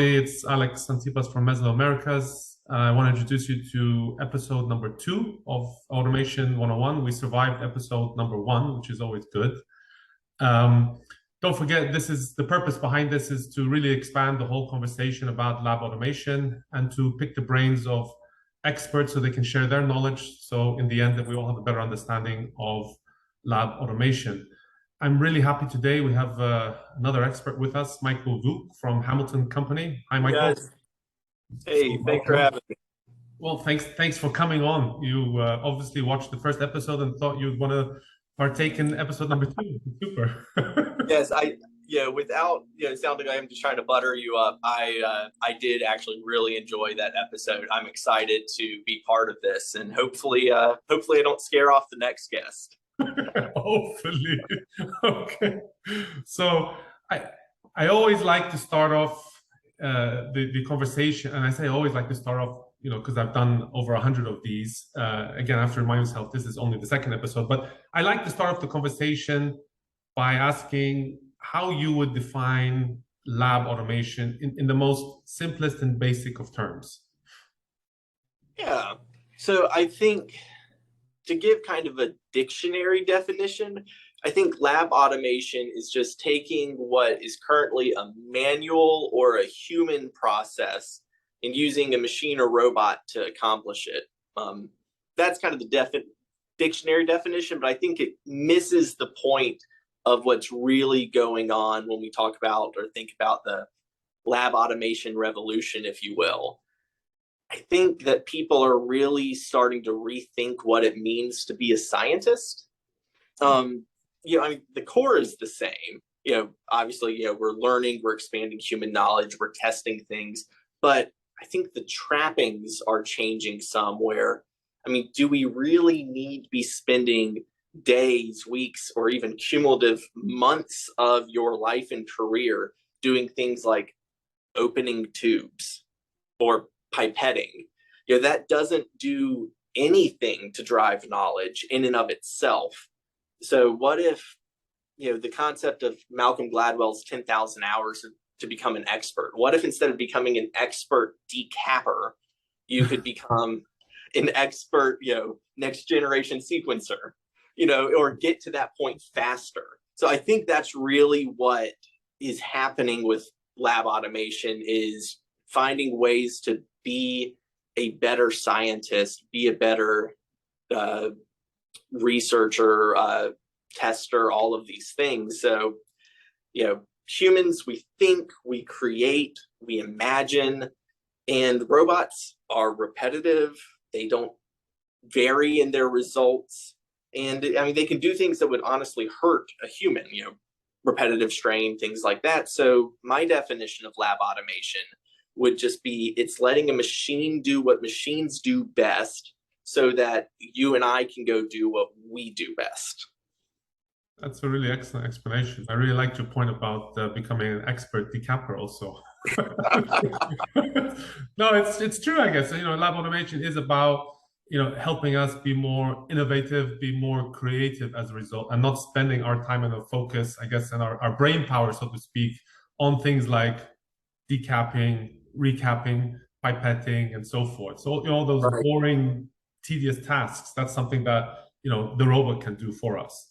It's Alex Santipas from Mesoamerica's. I want to introduce you to episode number 2 of Automation 101. We survived episode number 1, which is always good. Don't forget, this is the purpose behind this is to really expand the whole conversation about lab automation and to pick the brains of experts so they can share their knowledge. So in the end, that we all have a better understanding of lab automation. I'm really happy today. We have another expert with us, Michael Vuke from Hamilton Company. Hi, Michael. Yes. Hey, thanks for having me. Well, thanks for coming on. You obviously watched the first episode and thought you'd want to partake in episode number 2. Super. Yes, without sounding like I'm just trying to butter you up, I did actually really enjoy that episode. I'm excited to be part of this, and hopefully I don't scare off the next guest. Hopefully. Okay. So I always like to start off the conversation, and I say I always like to start off, because I've done over 100 of these. Again, I have to remind myself this is only the second episode, but I like to start off the conversation by asking how you would define lab automation in the most simplest and basic of terms. Yeah. So I think to give kind of a dictionary definition, I think lab automation is just taking what is currently a manual or a human process and using a machine or robot to accomplish it. That's kind of the dictionary definition, but I think it misses the point of what's really going on when we talk about or think about the lab automation revolution, if you will. I think that people are really starting to rethink what it means to be a scientist. The core is the same. Obviously, we're learning, we're expanding human knowledge, we're testing things, but I think the trappings are changing somewhere. Do we really need to be spending days, weeks, or even cumulative months of your life and career doing things like opening tubes or pipetting? That doesn't do anything to drive knowledge in and of itself. So what if, the concept of Malcolm Gladwell's 10,000 hours to become an expert, what if instead of becoming an expert decapper, you could become an expert, next generation sequencer, or get to that point faster? So I think that's really what is happening with lab automation, is finding ways to be a better scientist, be a better researcher, tester, all of these things. So, humans, we think, we create, we imagine, and robots are repetitive. They don't vary in their results. And they can do things that would honestly hurt a human, repetitive strain, things like that. So my definition of lab automation would just be, it's letting a machine do what machines do best so that you and I can go do what we do best. That's a really excellent explanation. I really like your point about becoming an expert decapper also. No, it's true, I guess. Lab automation is about, helping us be more innovative, be more creative as a result, and not spending our time and our focus, I guess, and our brain power, so to speak, on things like decapping, recapping, pipetting, and so forth. So, all those boring, tedious tasks, that's something that, the robot can do for us.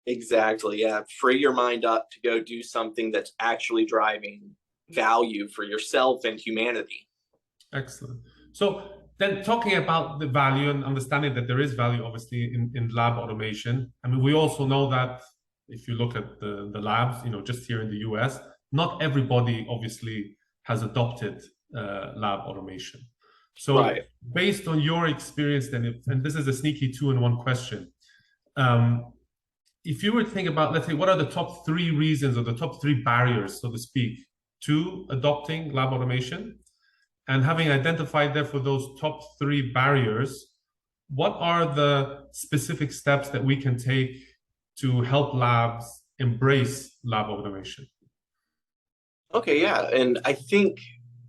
Exactly. Yeah. Free your mind up to go do something that's actually driving value for yourself and humanity. Excellent. So then, talking about the value and understanding that there is value, obviously, in lab automation. We also know that if you look at the labs, just here in the US, not everybody obviously has adopted lab automation. So based on your experience, then, and this is a sneaky 2-in-1 question, if you were to think about, let's say, what are the top 3 reasons or the top 3 barriers, so to speak, to adopting lab automation? And having identified therefore those top 3 barriers, what are the specific steps that we can take to help labs embrace lab automation? Okay, yeah. And I think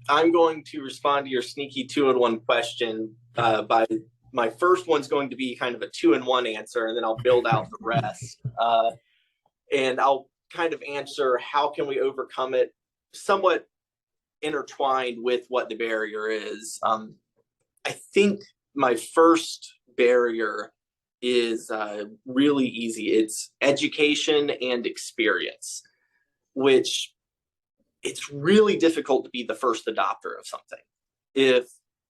I'm going to respond to your sneaky 2-in-1 question by my first one's going to be kind of a 2-in-1 answer, and then I'll build out the rest. And I'll kind of answer how can we overcome it somewhat intertwined with what the barrier is. I think my first barrier is really easy. It's education and experience, which it's really difficult to be the first adopter of something. If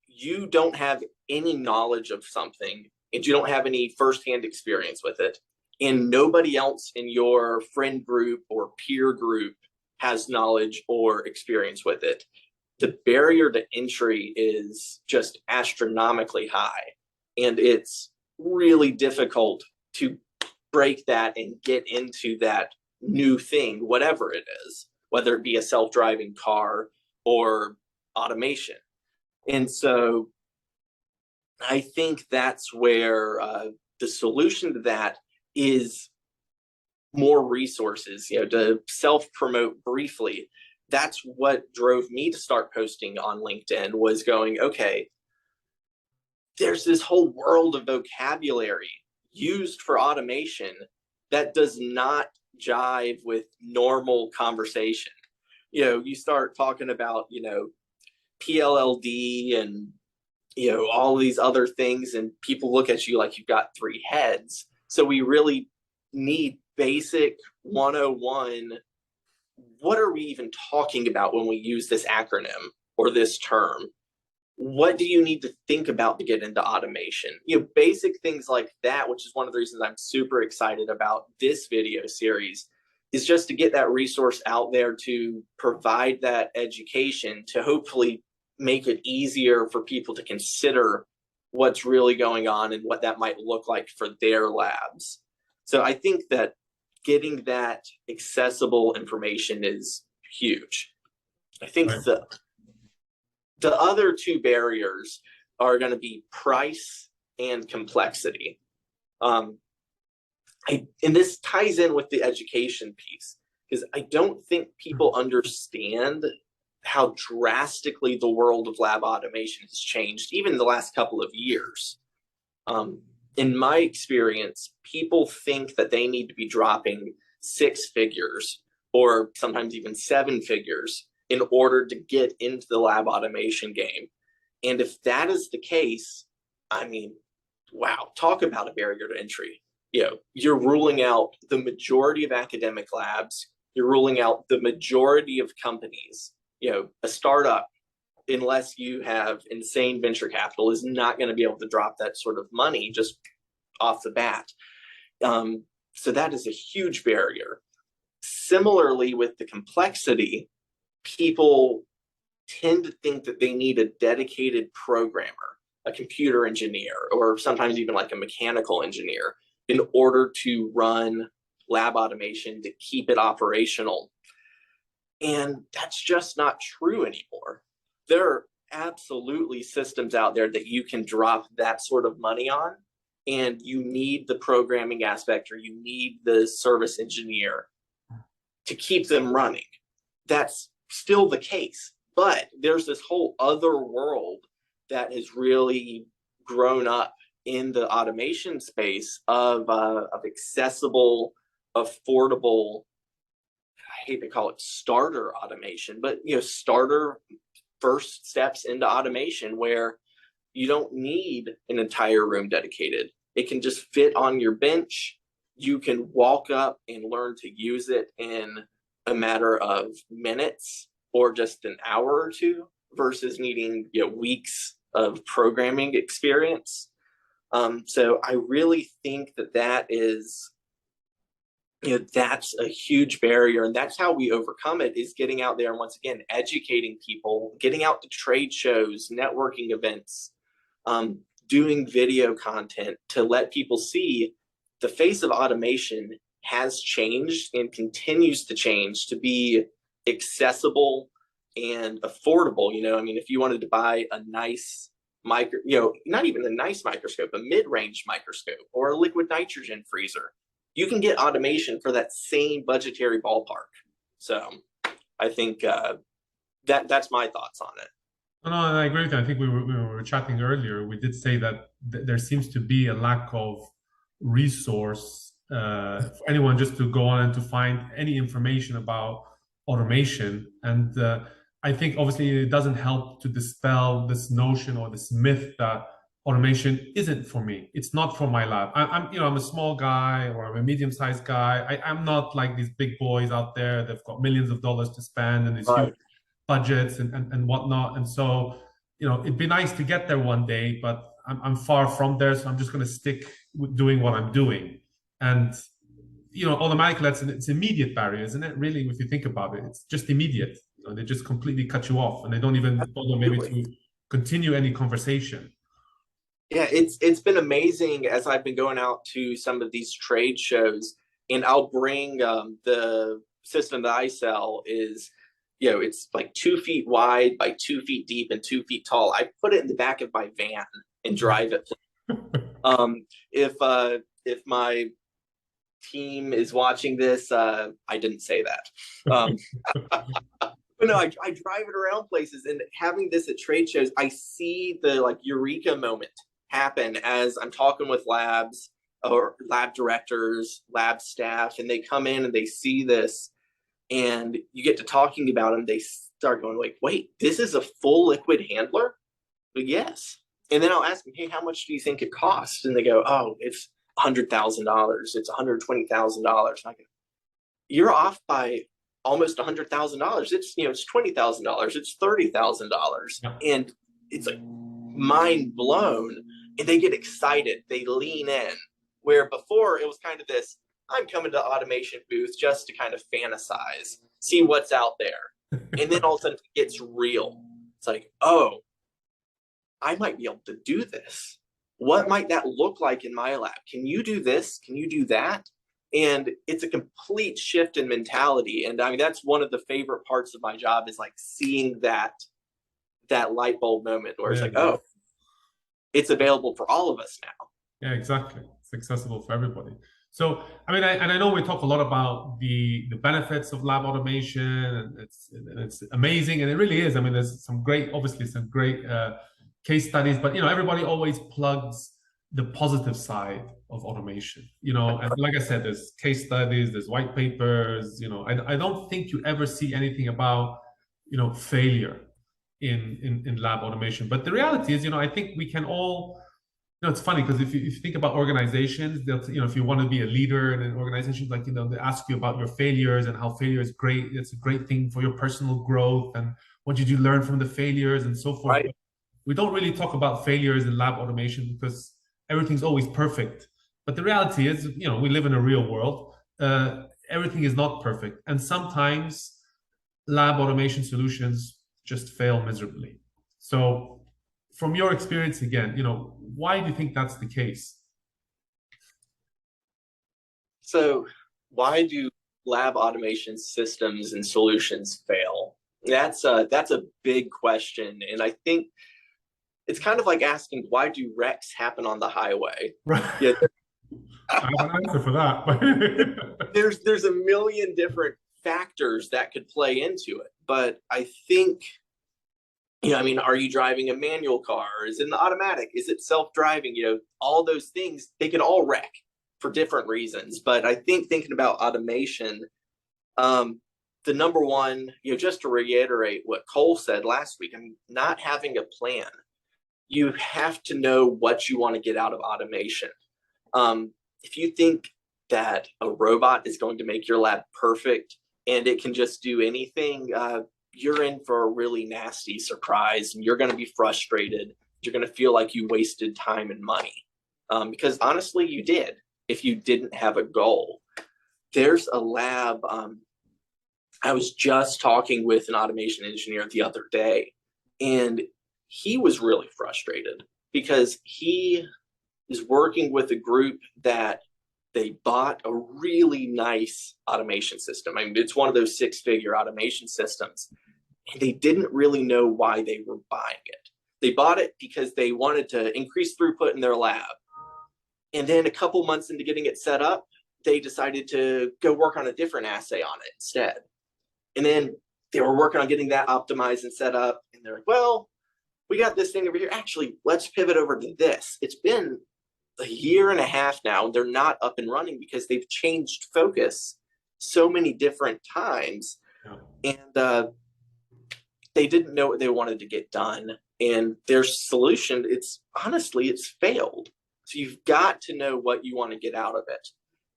you don't have any knowledge of something and you don't have any firsthand experience with it, and nobody else in your friend group or peer group has knowledge or experience with it, the barrier to entry is just astronomically high. And it's really difficult to break that and get into that new thing, whatever it is, whether it be a self-driving car or automation. And so I think that's where the solution to that is more resources, to self-promote briefly. That's what drove me to start posting on LinkedIn, was going, okay, there's this whole world of vocabulary used for automation that does not jive with normal conversation. You start talking about, PLLD and, all these other things, and people look at you like you've got three heads. So we really need basic 101. What are we even talking about when we use this acronym or this term? What do you need to think about to get into automation? Basic things like that, which is one of the reasons I'm super excited about this video series, is just to get that resource out there to provide that education to hopefully make it easier for people to consider what's really going on and what that might look like for their labs. So I think that getting that accessible information is huge. I think the other two barriers are going to be price and complexity. And this ties in with the education piece, because I don't think people understand how drastically the world of lab automation has changed, even in the last couple of years. In my experience, people think that they need to be dropping 6 figures or sometimes even 7 figures in order to get into the lab automation game. And if that is the case, I mean, wow, talk about a barrier to entry. You're ruling out the majority of academic labs. You're ruling out the majority of companies. A startup, unless you have insane venture capital, is not going to be able to drop that sort of money just off the bat. So that is a huge barrier. Similarly, with the complexity, people tend to think that they need a dedicated programmer, a computer engineer, or sometimes even like a mechanical engineer in order to run lab automation, to keep it operational. And that's just not true anymore. There are absolutely systems out there that you can drop that sort of money on, and you need the programming aspect or you need the service engineer to keep them running. That's still the case, but there's this whole other world that has really grown up in the automation space of accessible, affordable, I hate to call it starter automation, but starter first steps into automation where you don't need an entire room dedicated. It can just fit on your bench. You can walk up and learn to use it in a matter of minutes or just an hour or two versus needing weeks of programming experience. So I really think that is, that's a huge barrier, and that's how we overcome it, is getting out there and once again educating people, getting out to trade shows, networking events, doing video content to let people see the face of automation has changed and continues to change to be accessible and affordable. If you wanted to buy a nice not even a nice microscope, a mid-range microscope or a liquid nitrogen freezer, you can get automation for that same budgetary ballpark. So I think that's my thoughts on it. No, I agree with you. I think we were chatting earlier. We did say that there seems to be a lack of resource for anyone just to go on and to find any information about automation. And I think obviously it doesn't help to dispel this notion or this myth that automation isn't for me. It's not for my lab. I'm a small guy or I'm a medium-sized guy. I'm not like these big boys out there. They've got millions of dollars to spend and these huge Right. budgets and whatnot. And so, it'd be nice to get there one day, but I'm far from there. So I'm just going to stick with doing what I'm doing. And, automatically it's immediate barrier, isn't it? Really, if you think about it, it's just immediate. They just completely cut you off and they don't even bother maybe to continue any conversation. Yeah, it's been amazing as I've been going out to some of these trade shows, and I'll bring the system that I sell is, it's like 2 feet wide by 2 feet deep and 2 feet tall. I put it in the back of my van and drive it. If my team is watching this, I didn't say that. But no, I drive it around places, and having this at trade shows, I see the like Eureka moment happen as I'm talking with labs or lab directors, lab staff, and they come in and they see this, and you get to talking about them. They start going like, "Wait, this is a full liquid handler?" But yes. And then I'll ask them, "Hey, how much do you think it costs?" And they go, "Oh, it's $100,000. It's $120,000." And I go, "You're off by almost $100,000. It's $20,000. It's $30,000." And it's like mind blown. And they get excited. They lean in. Where before it was kind of this, I'm coming to the automation booth just to kind of fantasize, see what's out there. And then all of a sudden it gets real. It's like, oh, I might be able to do this. What might that look like in my lab? Can you do this? Can you do that? And it's a complete shift in mentality. And I mean, that's one of the favorite parts of my job is like seeing that light bulb moment where it's like, oh, it's available for all of us now. Yeah, exactly. It's accessible for everybody. So, I mean, I know we talk a lot about the benefits of lab automation, and it's amazing, and it really is. I mean, there's some great case studies, but everybody always plugs the positive side of automation. And like I said, there's case studies, there's white papers. I don't think you ever see anything about failure in lab automation. But the reality is, I think we can all. It's funny because if you think about organizations, if you want to be a leader in an organization, like they ask you about your failures and how failure is great. It's a great thing for your personal growth and what did you learn from the failures and so forth. Right. We don't really talk about failures in lab automation because everything's always perfect. But the reality is, we live in a real world. Everything is not perfect, and sometimes lab automation solutions just fail miserably. So, from your experience again, why do you think that's the case? So, why do lab automation systems and solutions fail? That's a big question, and I think it's kind of like asking, why do wrecks happen on the highway? Right. Yeah. I have an answer for that. There's a million different factors that could play into it, but I think, are you driving a manual car? Is it an automatic? Is it self-driving? All those things, they can all wreck for different reasons. But I think thinking about automation, the number one, just to reiterate what Cole said last week, not having a plan. You have to know what you want to get out of automation. If you think that a robot is going to make your lab perfect and it can just do anything, you're in for a really nasty surprise, and you're going to be frustrated. You're going to feel like you wasted time and money, because honestly, you did if you didn't have a goal. There's a lab. I was just talking with an automation engineer the other day, and he was really frustrated because he is working with a group that they bought a really nice automation system. It's one of those 6-figure automation systems. And they didn't really know why they were buying it. They bought it because they wanted to increase throughput in their lab. And then a couple months into getting it set up, they decided to go work on a different assay on it instead. And then they were working on getting that optimized and set up. And they're like, well, we got this thing over here. Actually, let's pivot over to this. It's been a year and a half now. They're not up and running because they've changed focus so many different times. Yeah. And they didn't know what they wanted to get done, and their solution, it's honestly, it's failed. So you've got to know what you want to get out of it.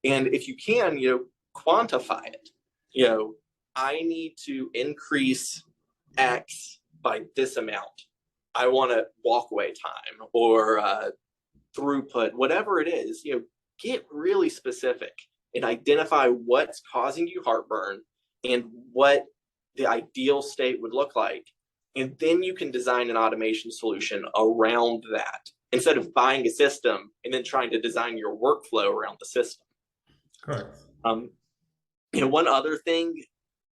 And if you can, quantify it. I need to increase X by this amount. I want to walkaway time or throughput, whatever it is, get really specific and identify what's causing you heartburn and what the ideal state would look like. And then you can design an automation solution around that instead of buying a system and then trying to design your workflow around the system. Correct. One other thing,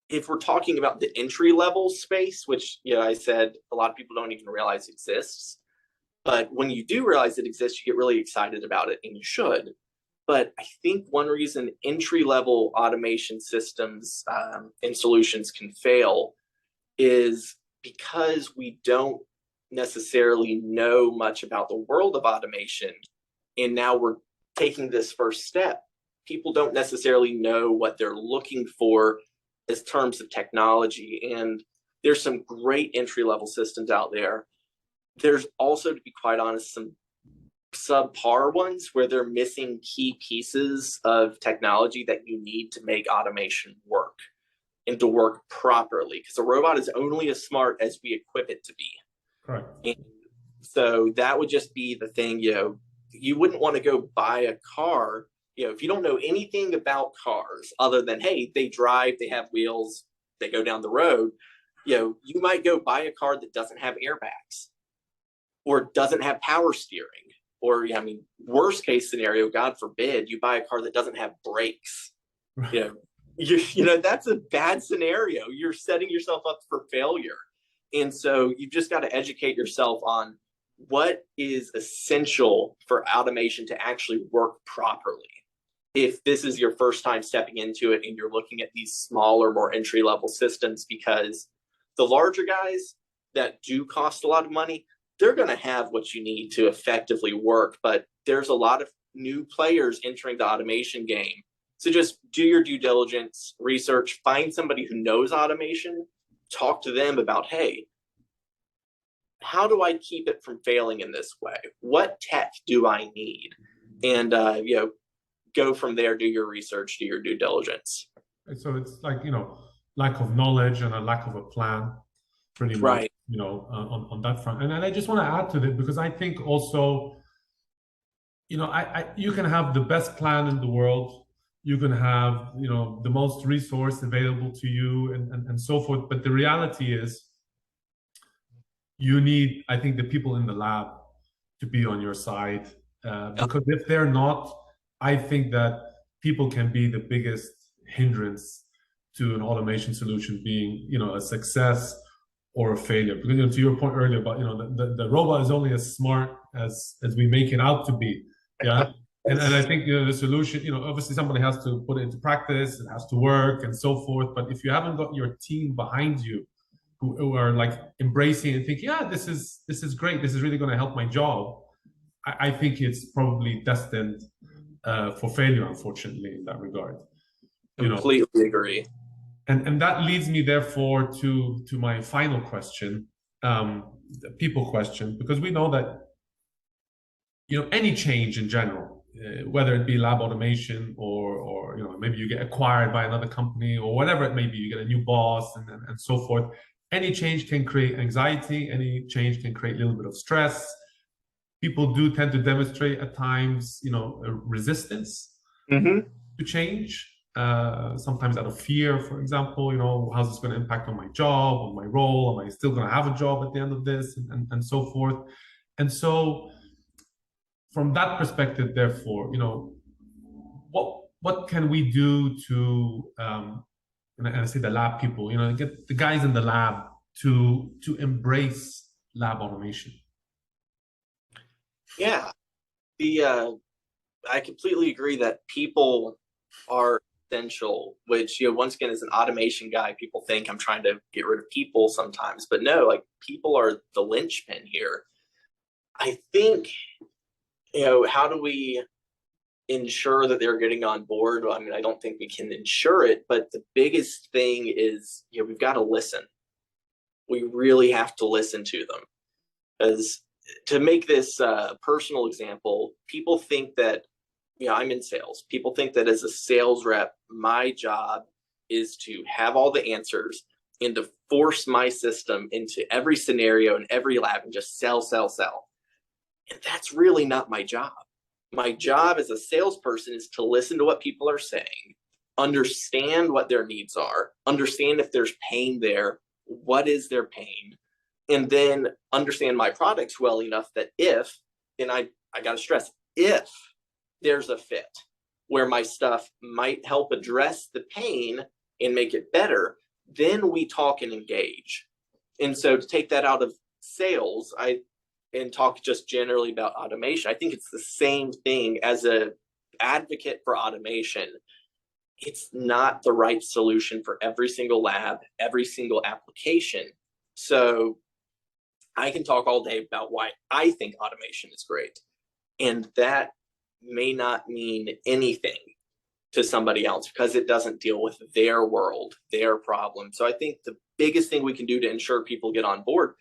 if we're talking about the entry level space, which I said a lot of people don't even realize exists, but when you do realize it exists, you get really excited about it, and you should. But I think one reason entry level automation systems and solutions can fail is because we don't necessarily know much about the world of automation, and now we're taking this first step. People don't necessarily know what they're looking for as terms of technology, and there's some great entry-level systems out there. There's also, to be quite honest, some subpar ones where they're missing key pieces of technology that you need to make automation work and to work properly, because a robot is only as smart as we equip it to be. Correct. And so that would just be the thing. You wouldn't want to go buy a car if you don't know anything about cars other than, hey, they drive, they have wheels, they go down the road. You might go buy a car that doesn't have airbags or doesn't have power steering, or worst case scenario, God forbid, you buy a car that doesn't have brakes. That's a bad scenario. You're setting yourself up for failure. And so you've just got to educate yourself on what is essential for automation to actually work properly. If this is your first time stepping into it and you're looking at these smaller, more entry-level systems, because the larger guys that do cost a lot of money, they're going to have what you need to effectively work. But there's a lot of new players entering the automation game. So just do your due diligence, research, find somebody who knows automation, talk to them about, hey, how do I keep it from failing in this way? What tech do I need? And, go from there, do your research, do your due diligence. So it's like, lack of knowledge and a lack of a plan, pretty much, right. On that front. And I just want to add to that, because I think also, you can have the best plan in the world, you can have, the most resource available to you and so forth. But the reality is you need, I think, the people in the lab to be on your side, because if they're not, I think that people can be the biggest hindrance to an automation solution being, a success or a failure. Because to your point earlier about, the robot is only as smart as we make it out to be. Yeah. And I think the solution, obviously somebody has to put it into practice, it has to work and so forth. But if you haven't got your team behind you who are like embracing and thinking, yeah, this is great, this is really going to help my job, I think it's probably destined for failure, unfortunately, in that regard. Completely agree. And that leads me, therefore, to my final question, the people question, because we know that any change in general, whether it be lab automation or maybe you get acquired by another company or whatever it may be, you get a new boss and so forth. Any change can create anxiety. Any change can create a little bit of stress. People do tend to demonstrate at times, a resistance to change. Sometimes out of fear, for example, how's this going to impact on my job, on my role? Am I still going to have a job at the end of this, and so forth? And so, from that perspective, therefore, what can we do to, and I say the lab people, get the guys in the lab to embrace lab automation? Yeah, I completely agree that people are essential, which, once again, as an automation guy, people think I'm trying to get rid of people sometimes, but no, like, people are the linchpin here. I think, how do we ensure that they're getting on board? I mean, I don't think we can ensure it, but the biggest thing is, we've got to listen. we really have to listen to them. As to make this personal example, people think that, I'm in sales. People think that as a sales rep, my job is to have all the answers and to force my system into every scenario and every lab and just sell, sell, sell. And that's really not my job. My job as a salesperson is to listen to what people are saying, understand what their needs are, understand if there's pain there, what is their pain, and then understand my products well enough that if, and I got to stress, if there's a fit where my stuff might help address the pain and make it better, then we talk and engage. And so to take that out of sales, and talk just generally about automation, I think it's the same thing as an advocate for automation. It's not the right solution for every single lab, every single application. So I can talk all day about why I think automation is great. And that may not mean anything to somebody else because it doesn't deal with their world, their problem. So I think the biggest thing we can do to ensure people get on board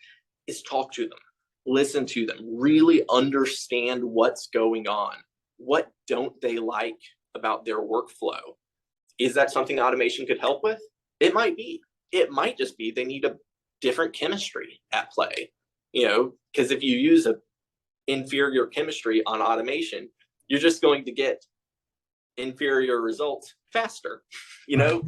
is talk to them, listen to them, really understand what's going on. What don't they like about their workflow? Is that something automation could help with? It might be. It might just be they need a different chemistry at play, because if you use a inferior chemistry on automation, you're just going to get inferior results faster, So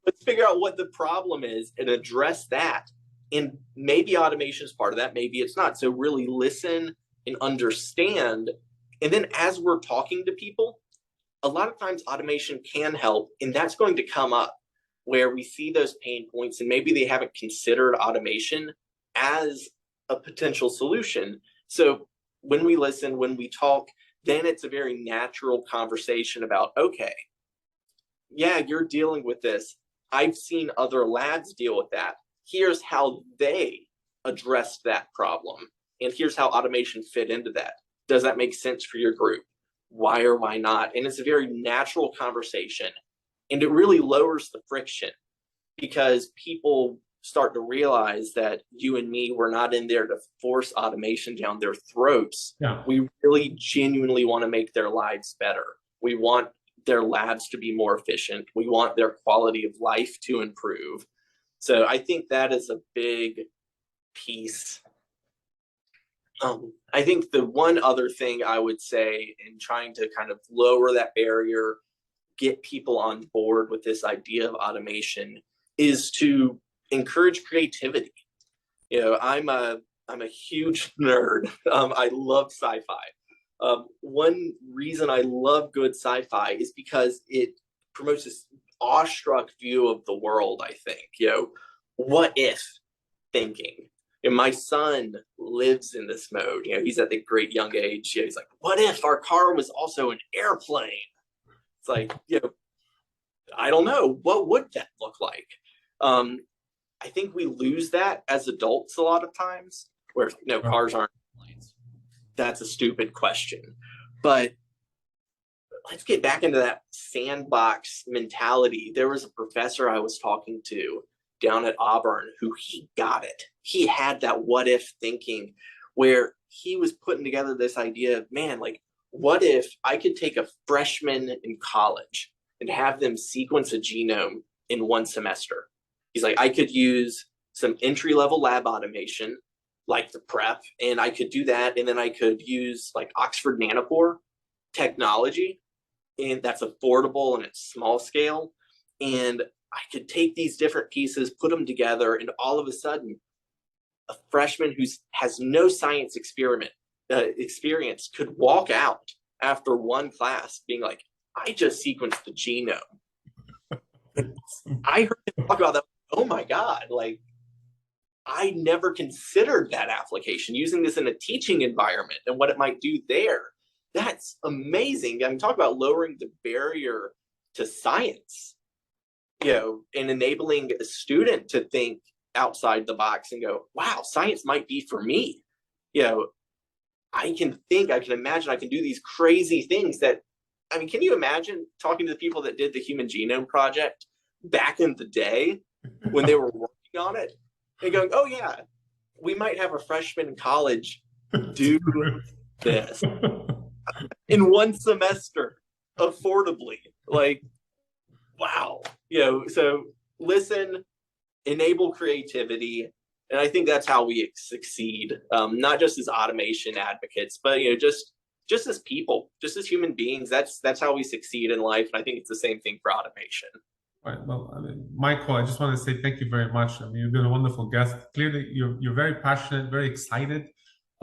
let's figure out what the problem is and address that. And maybe automation is part of that, maybe it's not. So really listen and understand. And then as we're talking to people, a lot of times automation can help, and that's going to come up where we see those pain points and maybe they haven't considered automation as a potential solution. So when we listen, when we talk, then it's a very natural conversation about, okay, yeah, you're dealing with this. I've seen other labs deal with that. Here's how they addressed that problem. And here's how automation fit into that. Does that make sense for your group? Why or why not? And it's a very natural conversation. And it really lowers the friction because people start to realize that you and me, we're not in there to force automation down their throats. Yeah. We really genuinely want to make their lives better. We want their labs to be more efficient. We want their quality of life to improve. So I think that is a big piece. I think the one other thing I would say in trying to kind of lower that barrier, get people on board with this idea of automation, is to encourage creativity. I'm a huge nerd. I love sci-fi. One reason I love good sci-fi is because it promotes this awestruck view of the world, I think. What if thinking. And my son lives in this mode. He's at the great young age. He's like, what if our car was also an airplane? It's like, I don't know. What would that look like? I think we lose that as adults a lot of times, where cars aren't airplanes. That's a stupid question. But let's get back into that sandbox mentality. There was a professor I was talking to down at Auburn who he got it. He had that what if thinking where he was putting together this idea of, man, like, what if I could take a freshman in college and have them sequence a genome in one semester? He's like, I could use some entry-level lab automation, like the prep, and I could do that, and then I could use like Oxford Nanopore technology, and that's affordable and it's small scale, and I could take these different pieces, put them together, and all of a sudden, a freshman who has no science experience could walk out after one class being like, I just sequenced the genome. I heard him talk about that. Oh my God, like, I never considered that application, using this in a teaching environment and what it might do there. That's amazing. Talk about lowering the barrier to science, and enabling a student to think outside the box and go, wow, science might be for me. I can imagine I can do these crazy things that, can you imagine talking to the people that did the Human Genome Project back in the day when they were working on it? and going, oh yeah, we might have a freshman in college do this in one semester affordably. Like, wow. So listen, enable creativity. And I think that's how we succeed, not just as automation advocates, but just as people, just as human beings. That's how we succeed in life. And I think it's the same thing for automation. Right. Well, I mean, Michael, I just want to say thank you very much. I mean, you've been a wonderful guest. Clearly, you're very passionate, very excited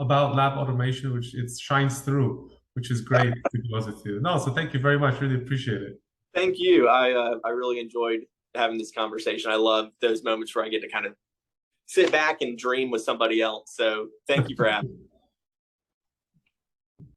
about lab automation, which it shines through, which is great to be honest with you. No, so thank you very much. Really appreciate it. Thank you. I really enjoyed having this conversation. I love those moments where I get to kind of sit back and dream with somebody else. So thank you for having me.